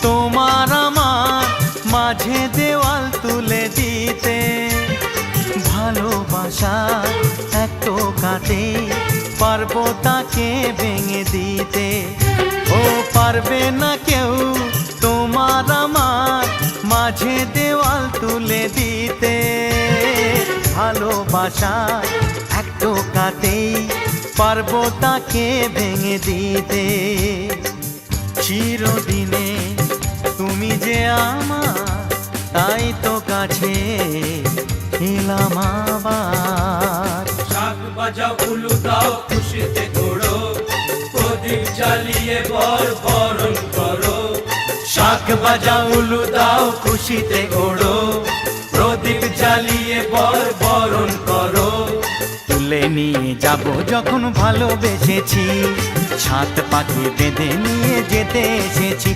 তোমার আমার মাঝে দেওয়াল তুলে দিতে। ভালোবাসা এক টোকাতে পারবো তাকে ভেঙে দিতে। ও পারবে না কেউ তোমার আমার মাঝে দেওয়াল তুলে দিতে। ভালোবাসা এক টোকাতেই পারবো তাকে ভেঙে দিতে। চিরদিনে তুমি যে আমার, তাই তো কাছে এলাম আবার। শাক বাজাও উলু দাও খুশিতে ঘোড়ো, প্রদীপ জ্বালিয়ে বরণ করো। শাক বাজাও উলু দাও খুশিতে ঘোড়ো, প্রদীপ জ্বালিয়ে বরণ করো। তুলে নিয়ে যাব যখন ভালোবেসেছি, ছাদ পাখি বেঁধে নিয়ে যেতে এসেছি।